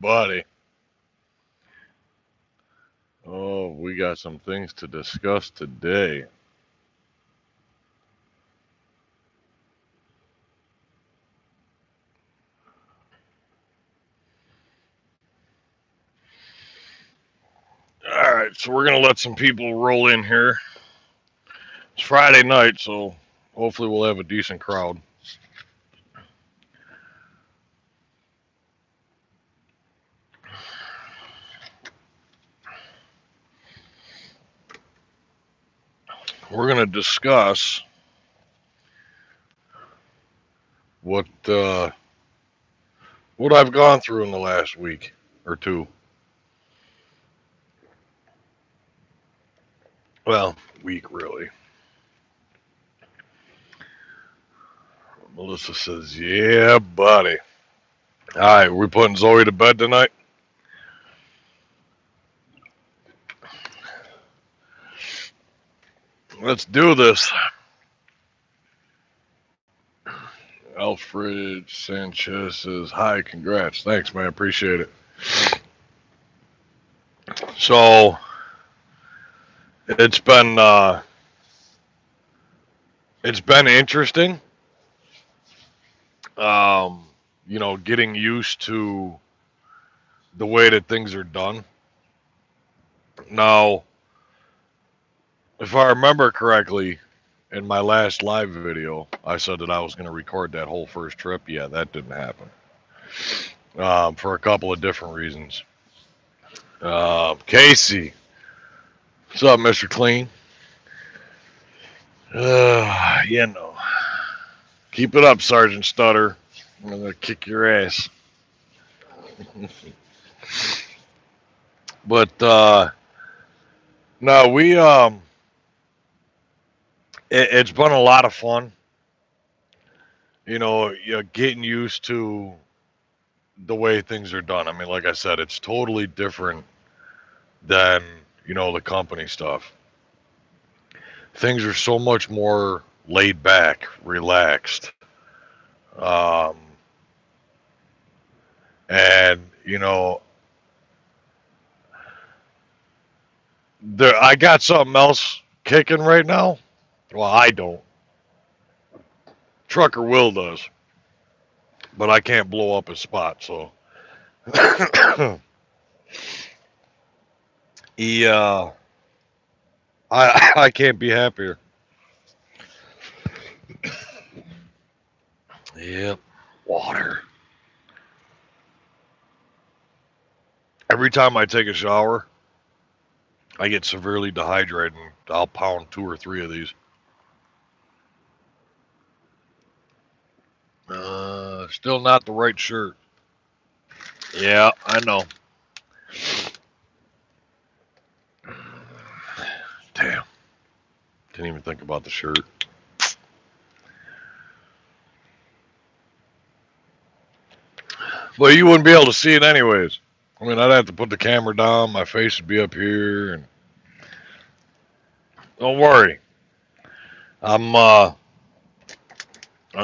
Buddy. Oh, we got some things to discuss today. All right, so we're going to let some people roll in here. It's Friday night, so hopefully we'll have a decent crowd. We're going to discuss what I've gone through in the last week or two. Well, week really. Melissa says, "Yeah, buddy." All right, we putting Zoe to bed tonight? Let's do this. Alfred Sanchez says, "Hi, congrats." Thanks, man. Appreciate it. So it's been interesting. Um, getting used to the way that things are done. Now, if I remember correctly, in my last live video, I said that I was going to record that whole first trip. Yeah, that didn't happen. For a couple of different reasons. Casey, what's up, Mr. Clean? Keep it up, Sergeant Stutter. I'm gonna kick your ass. But no, it's been a lot of fun. Getting used to the way things are done. I mean, like I said, it's totally different than the company stuff. Things are so much more laid back, relaxed, um, and I got something else kicking right now. Well, I don't. Trucker Will does, but I can't blow up his spot. So he, I can't be happier. Yep, water. Every time I take a shower, I get severely dehydrated, and I'll pound 2 or 3 of these. Still not the right shirt. Yeah, I know. Damn. Didn't even think about the shirt. But you wouldn't be able to see it anyways. I mean, I'd have to put the camera down. My face would be up here, and don't worry. I'm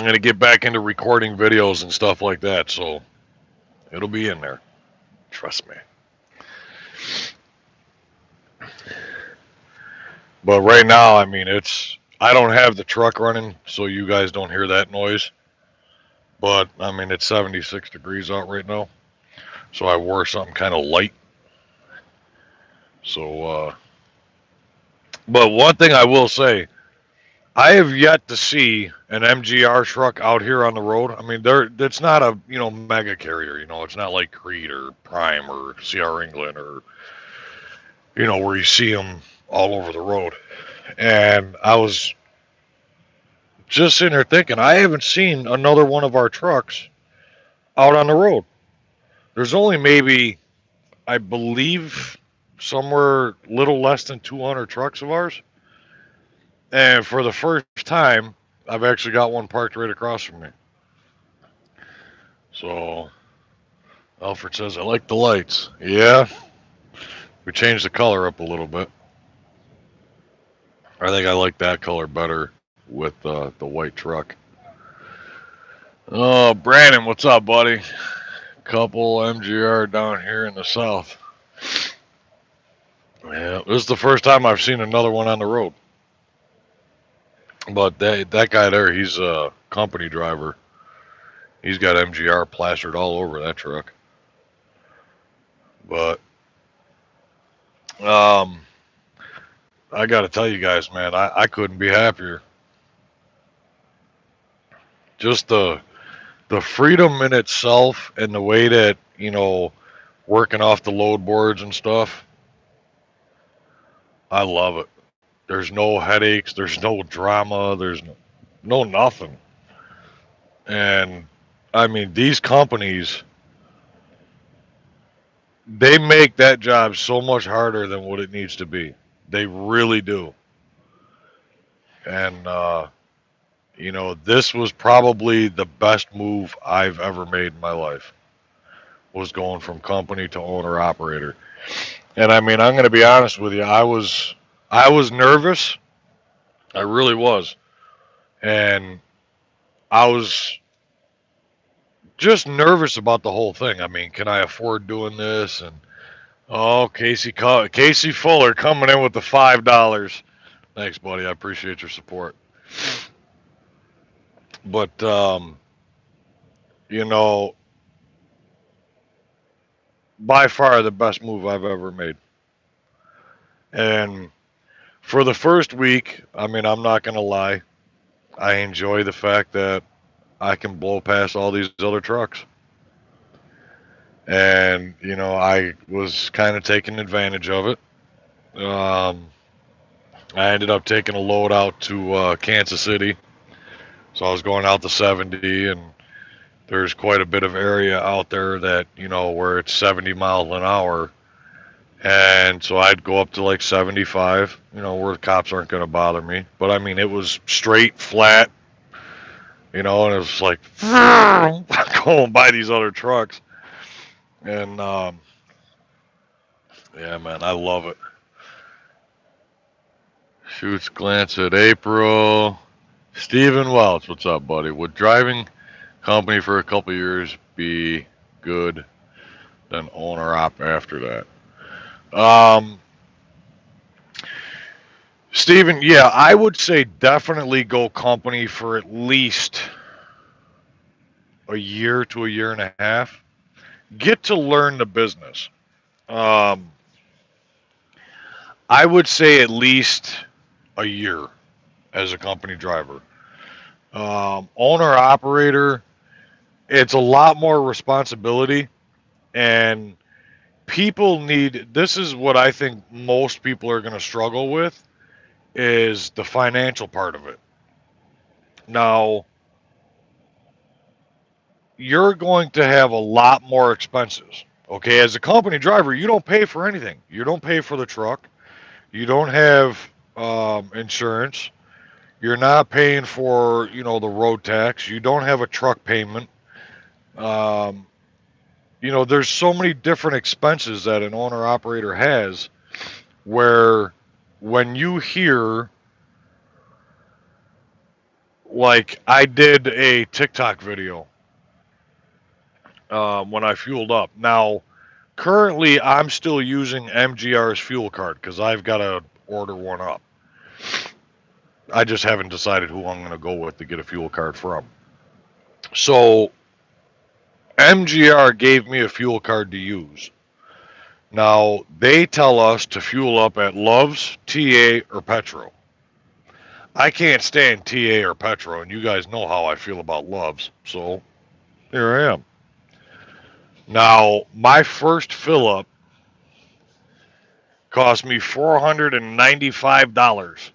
gonna get back into recording videos and stuff like that, so it'll be in there. Trust me. But right now, I mean, I don't have the truck running, so you guys don't hear that noise. But I mean, it's 76 degrees out right now, so I wore something kind of light. So, but one thing I will say, I have yet to see an MGR truck out here on the road. I mean, it's not a mega carrier. It's not like Crete or Prime or CR England or where you see them all over the road. And I was just sitting there thinking, I haven't seen another one of our trucks out on the road. There's only maybe, I believe, somewhere little less than 200 trucks of ours. And for the first time, I've actually got one parked right across from me. So, Alfred says, I like the lights. Yeah, we changed the color up a little bit. I think I like that color better with the white truck. Oh, Brandon, what's up, buddy? couple MGR down here in the south. Yeah, this is the first time I've seen another one on the road. But that guy there, he's a company driver. He's got MGR plastered all over that truck. But I got to tell you guys, man, I couldn't be happier. Just the freedom in itself and the way that, working off the load boards and stuff, I love it. There's no headaches, there's no drama, there's no nothing. And I mean, these companies, they make that job so much harder than what it needs to be. They really do. And this was probably the best move I've ever made in my life. Was going from company to owner operator. And I mean, I'm going to be honest with you. I was nervous. I really was. And I was just nervous about the whole thing. I mean, can I afford doing this? And oh, Casey Fuller coming in with the $5. Thanks, buddy. I appreciate your support. But by far the best move I've ever made. And for the first week, I mean, I'm not going to lie. I enjoy the fact that I can blow past all these other trucks. And, I was kind of taking advantage of it. I ended up taking a load out to Kansas City. So I was going out to 70, and there's quite a bit of area out there that, where it's 70 miles an hour. And so I'd go up to like 75, where the cops aren't going to bother me. But I mean, it was straight, flat, and it was like going by these other trucks. And yeah, man, I love it. Shoots glance at April. Stephen Welch, what's up, buddy? Would driving company for a couple years be good than owner op after that? Steven, yeah, I would say definitely go company for at least a year to a year and a half. Get to learn the business. I would say at least a year as a company driver. Owner operator, it's a lot more responsibility, and this is what I think most people are going to struggle with, is the financial part of it. Now, you're going to have a lot more expenses. Okay, as a company driver, you don't pay for anything. You don't pay for the truck. You don't have insurance. You're not paying for, the road tax. You don't have a truck payment. There's so many different expenses that an owner operator has, where when you hear, like I did a TikTok video when I fueled up. Now, currently, I'm still using MGR's fuel card because I've got to order one up. I just haven't decided who I'm going to go with to get a fuel card from. So, MGR gave me a fuel card to use. Now, they tell us to fuel up at Love's, TA, or Petro. I can't stand TA or Petro, and you guys know how I feel about Love's. So, here I am. Now, my first fill up cost me $495.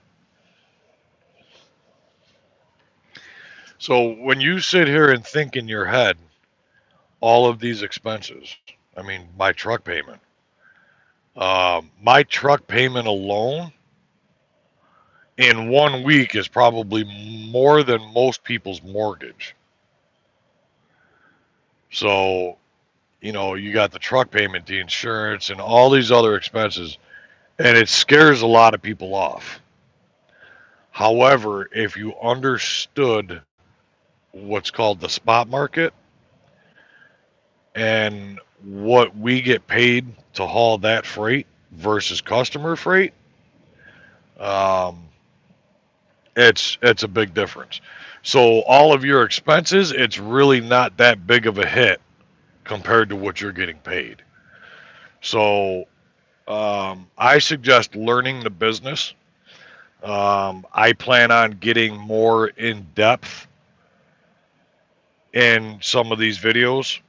So when you sit here and think in your head all of these expenses, I mean, my truck payment alone in 1 week is probably more than most people's mortgage. So, you got the truck payment, the insurance, and all these other expenses, and it scares a lot of people off. However, if you understood what's called the spot market, and what we get paid to haul that freight versus customer freight, um, it's a big difference. So all of your expenses, it's really not that big of a hit compared to what you're getting paid. So I suggest learning the business. I plan on getting more in depth in some of these videos.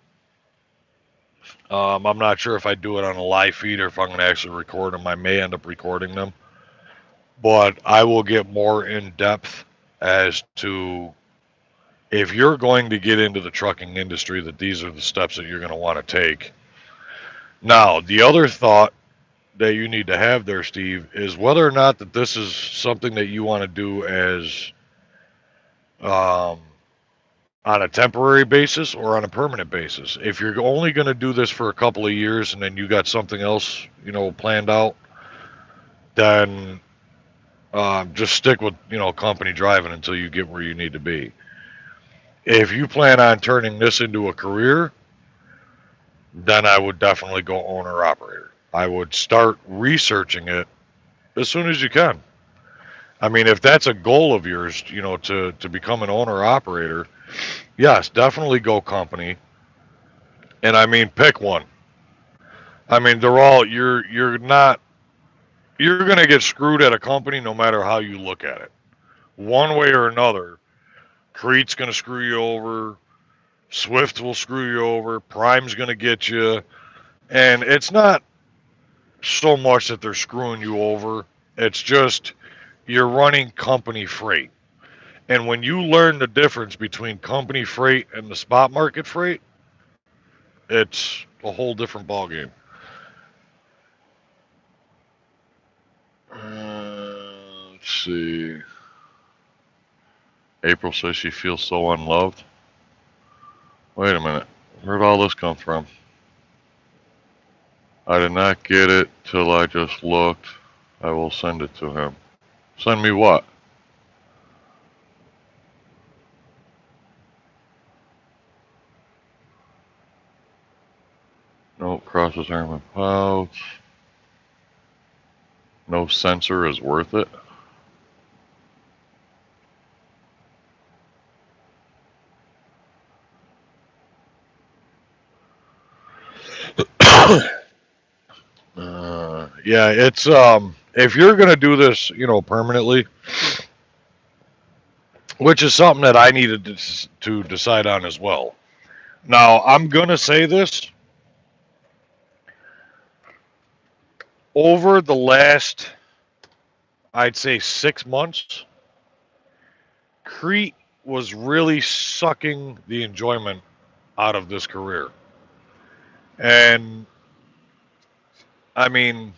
I'm not sure if I do it on a live feed or if I'm going to actually record them. I may end up recording them, but I will get more in depth as to if you're going to get into the trucking industry, that these are the steps that you're going to want to take. Now, the other thought that you need to have there, Steve, is whether or not that this is something that you want to do as um, on a temporary basis or on a permanent basis. If you're only going to do this for a couple of years and then you got something else, planned out, then just stick with, company driving until you get where you need to be. If you plan on turning this into a career, then I would definitely go owner operator. I would start researching it as soon as you can. I mean, if that's a goal of yours, to become an owner operator, yes, definitely go company. And I mean, pick one. I mean, they're all you're not you're gonna get screwed at a company no matter how you look at it. One way or another, Crete's gonna screw you over. Swift will screw you over. Prime's gonna get you, and it's not so much that they're screwing you over. It's just you're running company freight. And when you learn the difference between company freight and the spot market freight, it's a whole different ballgame. Let's see. April says she feels so unloved. Wait a minute. Where'd all this come from? I did not get it till I just looked. I will send it to him. Send me what? Nope, crosses arm and pouch. No sensor is worth it. Yeah, it's if you're gonna do this, permanently, which is something that I needed to decide on as well. Now, I'm gonna say this over the last, I'd say 6 months, Crete was really sucking the enjoyment out of this career. And I mean,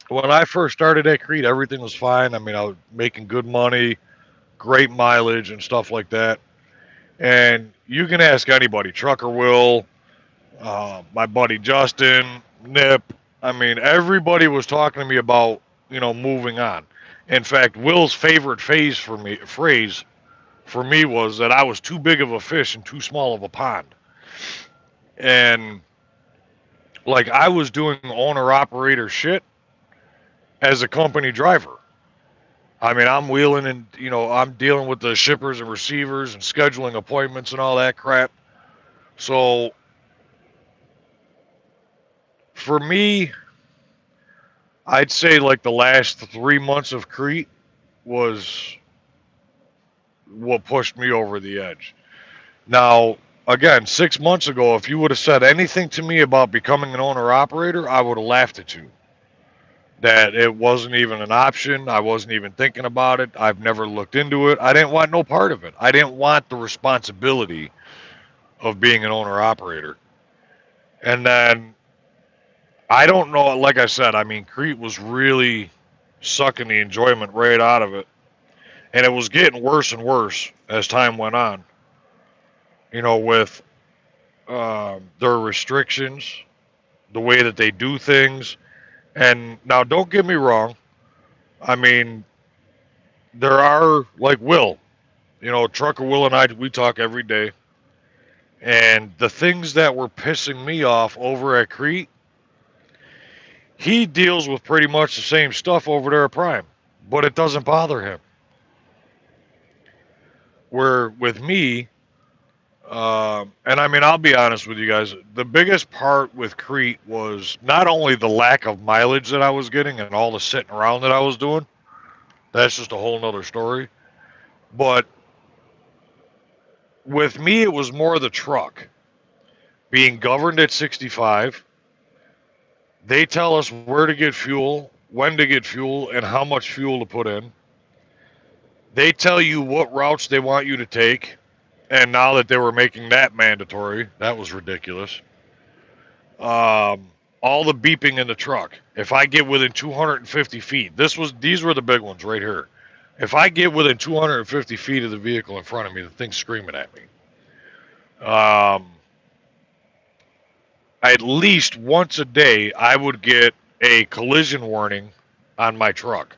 when I first started at Crete, everything was fine. I mean, I was making good money, great mileage, and stuff like that. And you can ask anybody, Trucker Will, my buddy Justin, Nip. I mean, everybody was talking to me about, moving on. In fact, Will's favorite phrase for me was that I was too big of a fish in too small of a pond. And like I was doing owner operator shit as a company driver. I mean, I'm wheeling and, I'm dealing with the shippers and receivers and scheduling appointments and all that crap. So for me, I'd say like the last 3 months of Crete was what pushed me over the edge. Now, again, 6 months ago, if you would have said anything to me about becoming an owner operator, I would have laughed at you. That it wasn't even an option. I wasn't even thinking about it. I've never looked into it. I didn't want no part of it. I didn't want the responsibility of being an owner operator. And then I don't know, like I said, I mean, Crete was really sucking the enjoyment right out of it. And it was getting worse and worse as time went on, with their restrictions, the way that they do things. And now, don't get me wrong. I mean, there are, like Will, Trucker Will and I, we talk every day. And the things that were pissing me off over at Crete, he deals with pretty much the same stuff over there at Prime, but it doesn't bother him. Where with me, and I mean, I'll be honest with you guys, the biggest part with Crete was not only the lack of mileage that I was getting and all the sitting around that I was doing, that's just a whole nother story, but with me, it was more the truck. Being governed at 65, they tell us where to get fuel, when to get fuel, and how much fuel to put in. They tell you what routes they want you to take. And now that they were making that mandatory, that was ridiculous. All the beeping in the truck. If I get within 250 feet, these were the big ones right here. If I get within 250 feet of the vehicle in front of me, the thing's screaming at me. At least once a day, I would get a collision warning on my truck.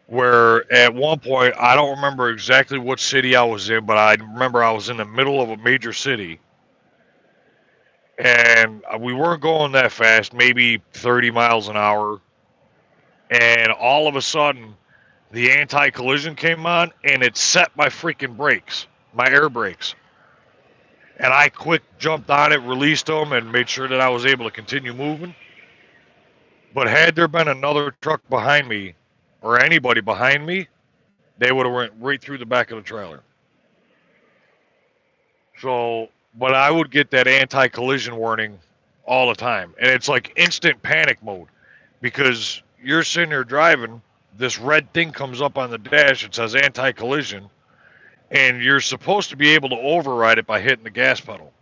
Where at one point, I don't remember exactly what city I was in, but I remember I was in the middle of a major city. And we weren't going that fast, maybe 30 miles an hour. And all of a sudden, the anti-collision came on, and it set my freaking brakes, my air brakes. And I quick jumped on it, released them, and made sure that I was able to continue moving. But had there been another truck behind me, or anybody behind me, they would have went right through the back of the trailer. So, but I would get that anti-collision warning all the time. And it's like instant panic mode because you're sitting there driving, this red thing comes up on the dash, it says anti-collision, and you're supposed to be able to override it by hitting the gas pedal.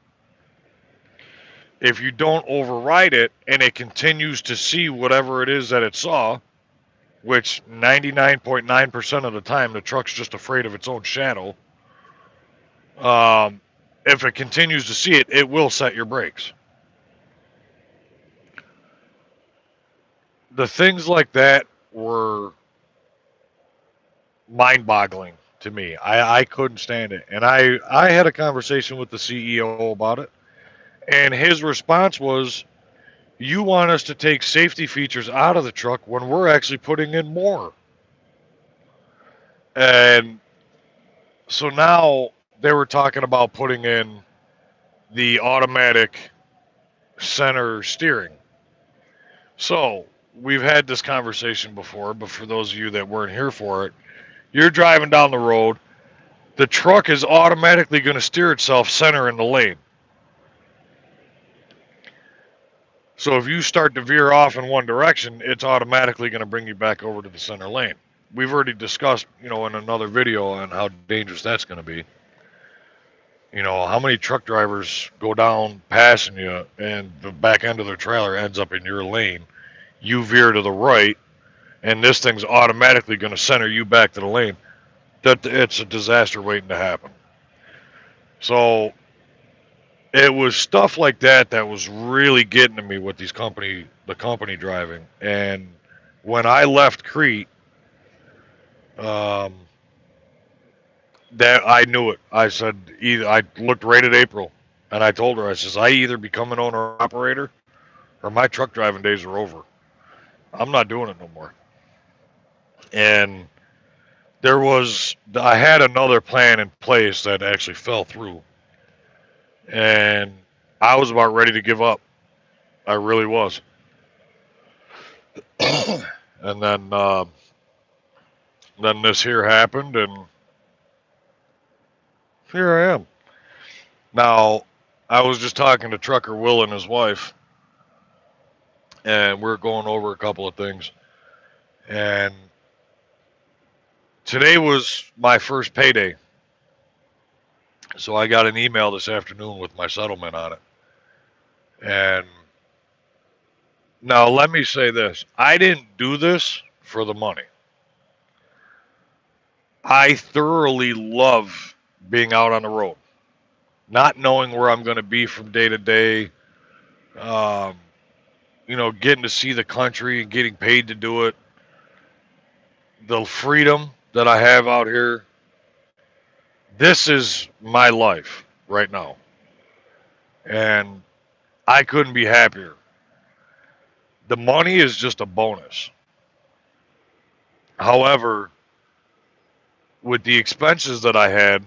If you don't override it and it continues to see whatever it is that it saw, which 99.9% of the time the truck's just afraid of its own shadow, if it continues to see it, it will set your brakes. The things like that were mind-boggling to me. I couldn't stand it. And I had a conversation with the CEO about it. And his response was, you want us to take safety features out of the truck when we're actually putting in more. And so now they were talking about putting in the automatic center steering. So we've had this conversation before, but for those of you that weren't here for it, you're driving down the road, the truck is automatically going to steer itself center in the lane. So if you start to veer off in one direction, it's automatically going to bring you back over to the center lane. We've already discussed, in another video on how dangerous that's going to be. How many truck drivers go down passing you and the back end of their trailer ends up in your lane. You veer to the right and this thing's automatically going to center you back to the lane. It's a disaster waiting to happen. So it was stuff like that was really getting to me with the company driving. And when I left Crete, that I knew it. I said I looked right at April, and I told her, I says, I either become an owner operator, or my truck driving days are over. I'm not doing it no more. And I had another plan in place that actually fell through, and I was about ready to give up. I really was. And then this here happened, and here I am. Now, I was just talking to Trucker Will and his wife, and we're going over a couple of things. And today was my first payday. So I got an email this afternoon with my settlement on it. And now let me say this. I didn't do this for the money. I thoroughly love being out on the road. Not knowing where I'm going to be from day to day. Getting to see the country and getting paid to do it. The freedom that I have out here. This is my life right now. And I couldn't be happier. The money is just a bonus. However, with the expenses that I had,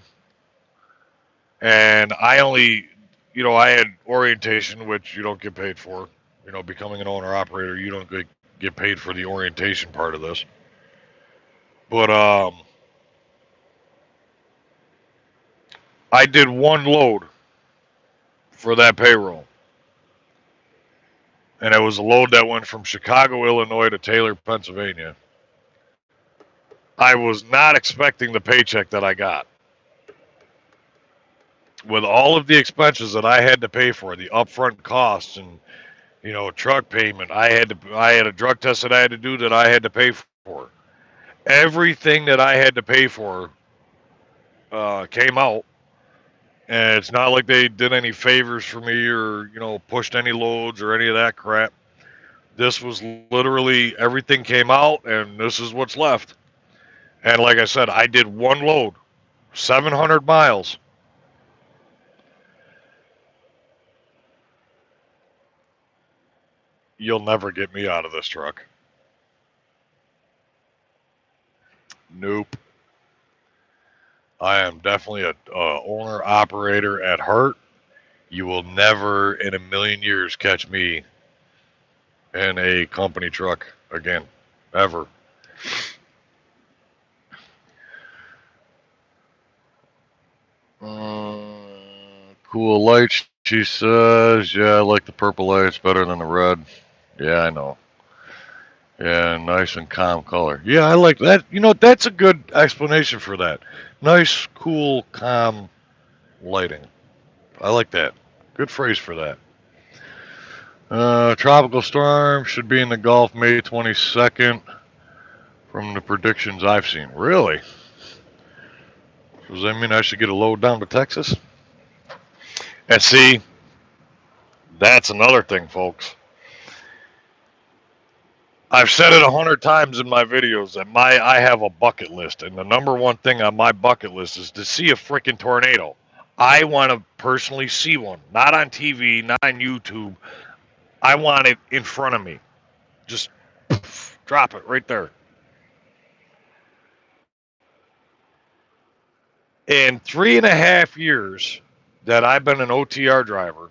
and I only, I had orientation, which you don't get paid for. Becoming an owner operator, you don't get paid for the orientation part of this. But I did one load for that payroll, and it was a load that went from Chicago, Illinois to Taylor, Pennsylvania. I was not expecting the paycheck that I got. With all of the expenses that I had to pay for, the upfront costs and truck payment, I had a drug test that I had to do that I had to pay for. Everything that I had to pay for came out, and it's not like they did any favors for me or pushed any loads or any of that crap. This was literally everything came out, and this is what's left. And like I said, I did one load, 700 miles. You'll never get me out of this truck. Nope. I am definitely a owner operator at heart. You will never in a million years catch me in a company truck again, ever. Cool lights, she says. Yeah, I like the purple lights better than the red. Yeah, I know. Yeah, nice and calm color. Yeah, I like that. That's a good explanation for that. Nice, cool, calm lighting. I like that. Good phrase for that. Tropical storm should be in the Gulf May 22nd from the predictions I've seen. Really? Does that mean I should get a load down to Texas? And see, that's another thing, folks. I've said it 100 times in my videos that I have a bucket list, and the number one thing on my bucket list is to see a freaking tornado. I want to personally see one, not on TV, not on YouTube. I want it in front of me. Just drop it right there. In 3.5 years that I've been an OTR driver,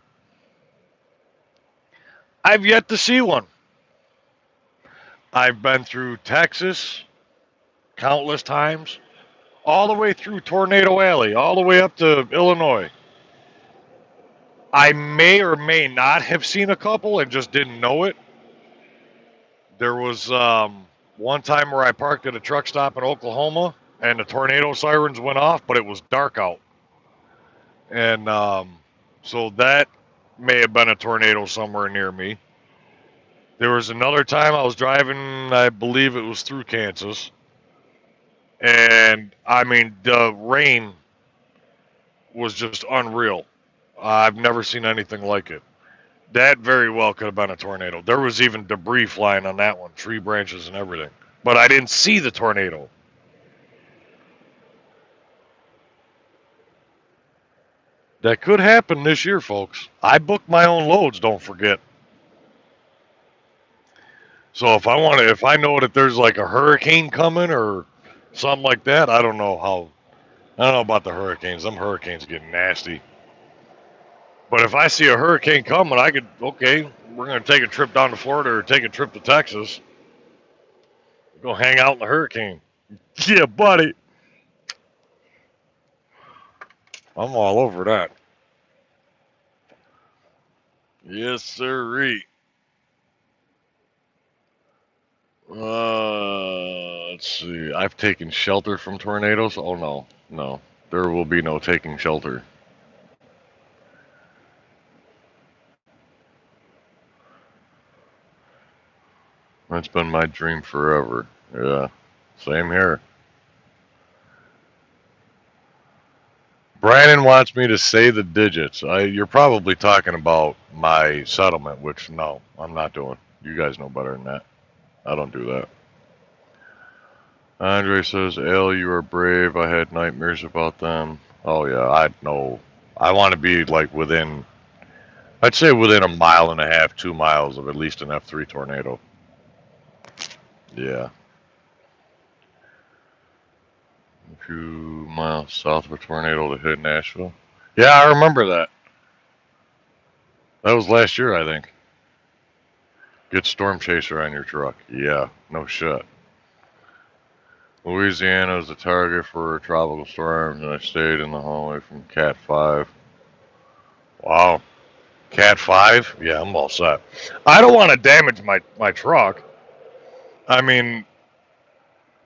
I've yet to see one. I've been through Texas countless times, all the way through Tornado Alley, all the way up to Illinois. I may or may not have seen a couple and just didn't know it. There was one time where I parked at a truck stop in Oklahoma and the tornado sirens went off, but it was dark out. And so that may have been a tornado somewhere near me. There was another time I was driving, I believe it was through Kansas. And I mean, the rain was just unreal. I've never seen anything like it. That very well could have been a tornado. There was even debris flying on that one, tree branches and everything. But I didn't see the tornado. That could happen this year, folks. I book my own loads, don't forget. So if I know that there's like a hurricane coming or something like that, I don't know about the hurricanes. Them hurricanes get nasty. But if I see a hurricane coming, okay, we're going to take a trip down to Florida or take a trip to Texas. Go hang out in the hurricane. Yeah, buddy. I'm all over that. Yes, sirree. Let's see. I've taken shelter from tornadoes. Oh, no. No. There will be no taking shelter. That's been my dream forever. Yeah. Same here. Brandon wants me to say the digits. You're probably talking about my settlement, which no, I'm not doing. You guys know better than that. I don't do that. Andre says, "Al, you are brave. I had nightmares about them." Oh yeah, I know. I want to be like within I'd say within a mile and a half, 2 miles of at least an F3 tornado. Yeah. A few miles south of a tornado to hit Nashville. Yeah, I remember that. That was last year, I think. Get Storm Chaser on your truck. Yeah, no shit. Louisiana is the target for tropical storms, and I stayed in the hallway from Cat 5. Wow. Cat 5? Yeah, I'm all set. I don't want to damage my truck. I mean,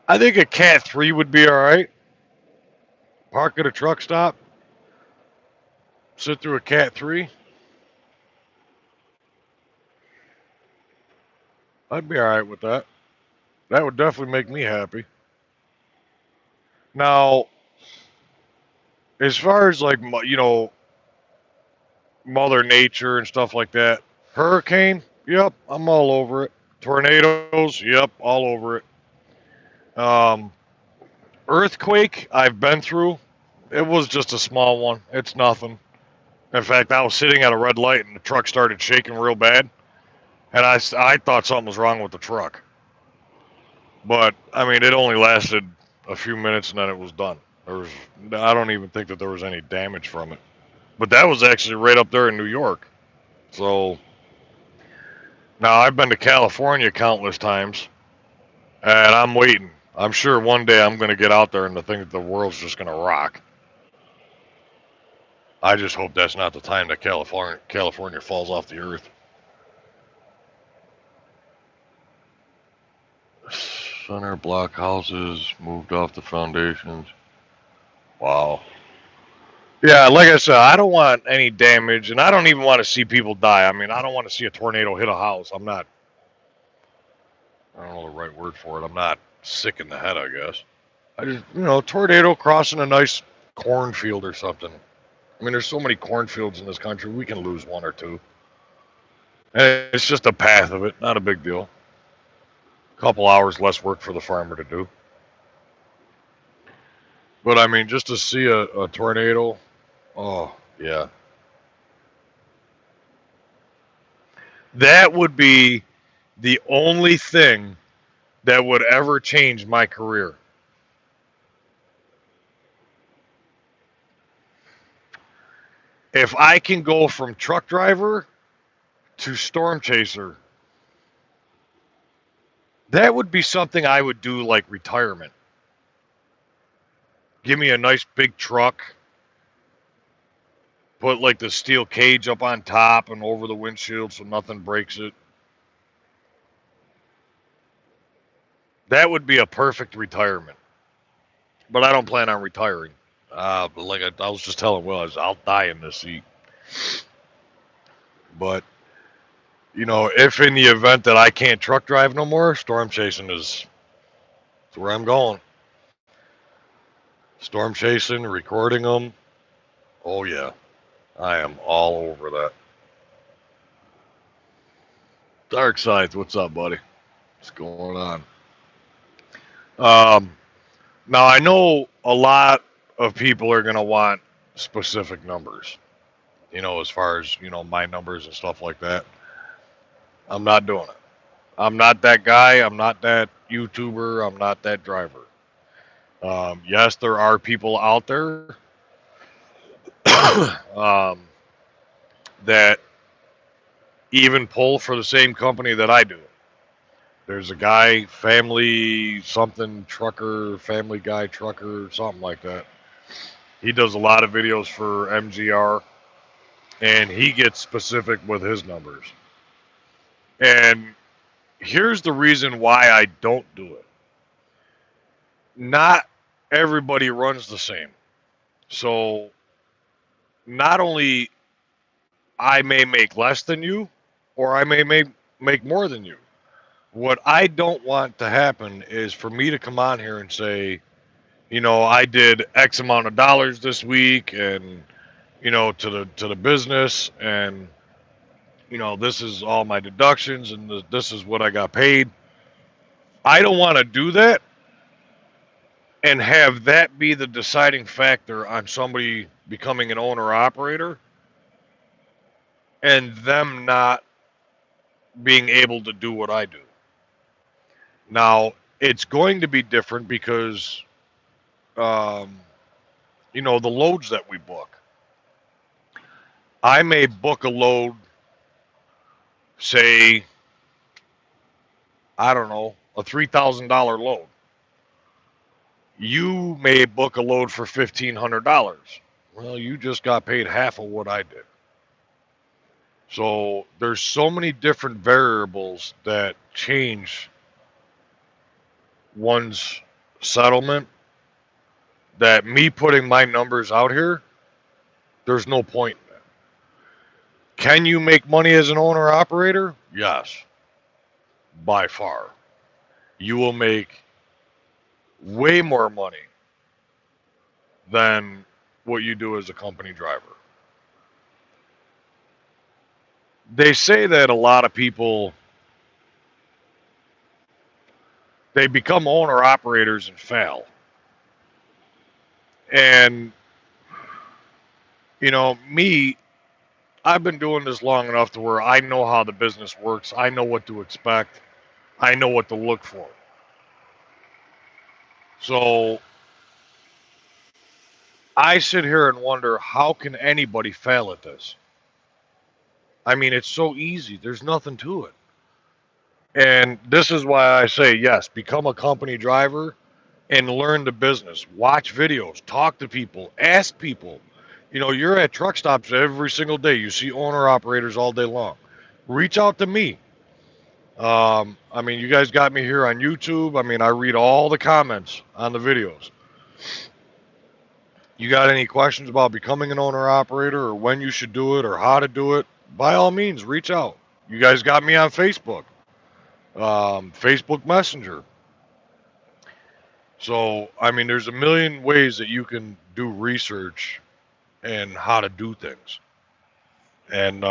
I think a Cat 3 would be all right. Park at a truck stop, sit through a Cat 3. I'd be all right with that. That would definitely make me happy. Now, as far as like, Mother Nature and stuff like that, hurricane, yep, I'm all over it. Tornadoes, yep, all over it. Earthquake, I've been through. It was just a small one. It's nothing. In fact, I was sitting at a red light and the truck started shaking real bad, and I thought something was wrong with the truck. But I mean, it only lasted a few minutes and then it was done. I don't even think that there was any damage from it. But that was actually right up there in New York. So now I've been to California countless times, and I'm waiting. I'm sure one day I'm going to get out there and think that the world's just going to rock. I just hope that's not the time that California falls off the earth. Center block houses moved off the foundations. Wow. Yeah, like I said, I don't want any damage, and I don't even want to see people die. I mean, I don't want to see a tornado hit a house. I don't know the right word for it. I'm not sick in the head, I guess. I just, tornado crossing a nice cornfield or something. I mean, there's so many cornfields in this country, we can lose one or two. And it's just a path of it, not a big deal. A couple hours less work for the farmer to do. But I mean, just to see a tornado, oh, yeah. That would be the only thing that would ever change my career. If I can go from truck driver to storm chaser, that would be something I would do like retirement. Give me a nice big truck, put like the steel cage up on top and over the windshield so nothing breaks it. That would be a perfect retirement. But I don't plan on retiring. But like I was just telling Will, I'll die in this seat. But if in the event that I can't truck drive no more, storm chasing is where I'm going. Storm chasing, recording them. Oh yeah, I am all over that. Dark Sides, what's up, buddy? What's going on? Now I know a lot of people are gonna want specific numbers. As far as my numbers and stuff like that. I'm not doing it. I'm not that guy. I'm not that YouTuber. I'm not that driver. Yes, there are people out there that even pull for the same company that I do. There's a guy, family something trucker, family guy trucker, something like that. He does a lot of videos for MGR, and he gets specific with his numbers. And here's the reason why I don't do it. Not everybody runs the same. So not only I may make less than you, or I may make more than you. What I don't want to happen is for me to come on here and say, I did X amount of dollars this week, and to the business, and this is all my deductions, and this is what I got paid. I don't want to do that and have that be the deciding factor on somebody becoming an owner operator and them not being able to do what I do. Now, it's going to be different because, um, the loads that we book. I may book a load, say, I don't know, a $3,000 load. You may book a load for $1,500. Well, you just got paid half of what I did. So there's so many different variables that change one's settlement that me putting my numbers out here, there's no point in that. Can you make money as an owner operator? Yes, by far. You will make way more money than what you do as a company driver. They say that a lot of people, they become owner operators and fail. And me, I've been doing this long enough to where I know how the business works. I know what to expect. I know what to look for. So I sit here and wonder, how can anybody fail at this? I mean, it's so easy. There's nothing to it. And this is why I say, yes, become a company driver and learn the business. Watch videos, talk to people, ask people. You're at truck stops every single day. You see owner operators all day long. Reach out to me. I mean, you guys got me here on YouTube. I mean, I read all the comments on the videos. You got any questions about becoming an owner operator or when you should do it or how to do it? By all means, reach out. You guys got me on Facebook, Facebook Messenger. So, I mean, there's a million ways that you can do research and how to do things. And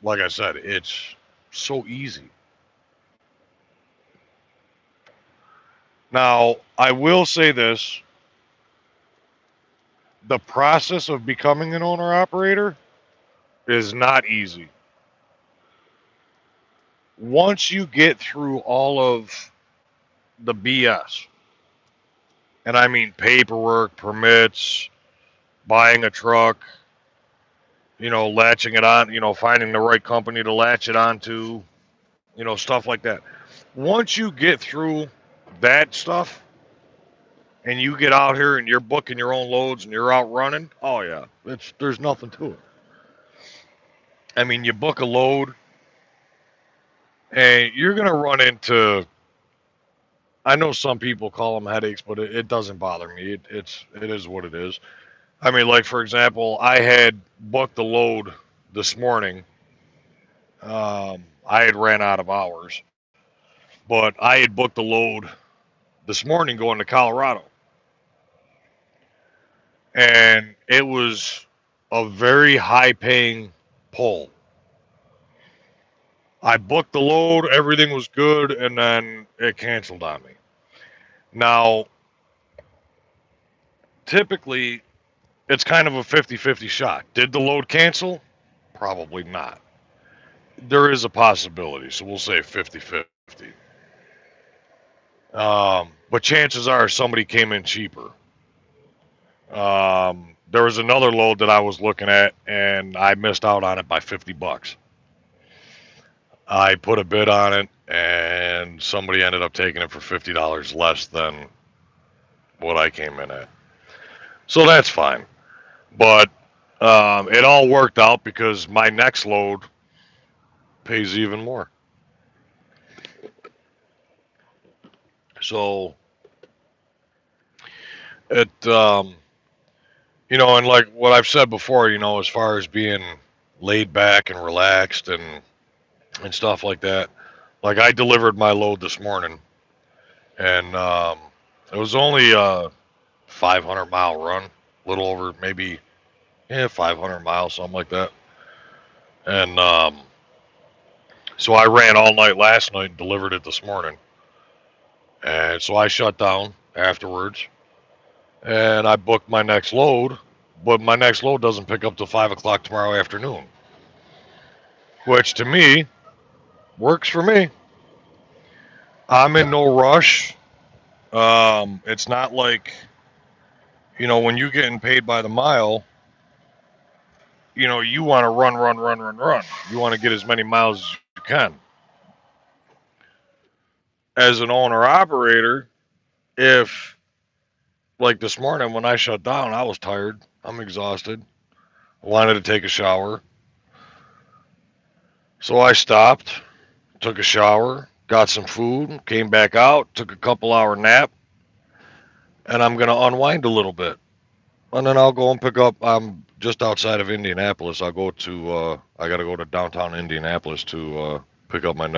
like I said, it's so easy. Now, I will say this, the process of becoming an owner operator is not easy. Once you get through all of the BS, and I mean paperwork, permits, buying a truck, latching it on, finding the right company to latch it onto, stuff like that. Once you get through that stuff and you get out here and you're booking your own loads and you're out running, oh yeah, there's nothing to it. I mean, you book a load and you're gonna run into. I know some people call them headaches, but it doesn't bother me. It is what it is. I mean, like for example, I had booked a load this morning. I had ran out of hours, but I had booked a load this morning going to Colorado, and it was a very high-paying pull. I booked the load, everything was good, and then it canceled on me. Now, typically, it's kind of a 50-50 shot. Did the load cancel? Probably not. There is a possibility, so we'll say 50-50. But chances are somebody came in cheaper. There was another load that I was looking at, and I missed out on it by $50. I put a bid on it, and somebody ended up taking it for $50 less than what I came in at. So that's fine. But it all worked out because my next load pays even more. So it, and like what I've said before, as far as being laid back and relaxed and stuff like that. Like I delivered my load this morning, and it was only a 500-mile run, a little over maybe 500 miles, something like that. And so I ran all night last night and delivered it this morning. And so I shut down afterwards, and I booked my next load, but my next load doesn't pick up till 5 o'clock tomorrow afternoon. which to me works for me. I'm in no rush. It's not like, when you're getting paid by the mile, you want to run, run, run, run, run. You want to get as many miles as you can. As an owner operator, if like this morning when I shut down, I was tired. I'm exhausted. I wanted to take a shower. So I stopped, took a shower, got some food, came back out, took a couple-hour nap, and I'm going to unwind a little bit. And then I'll go and pick up. I'm just outside of Indianapolis. I got to go to downtown Indianapolis to pick up my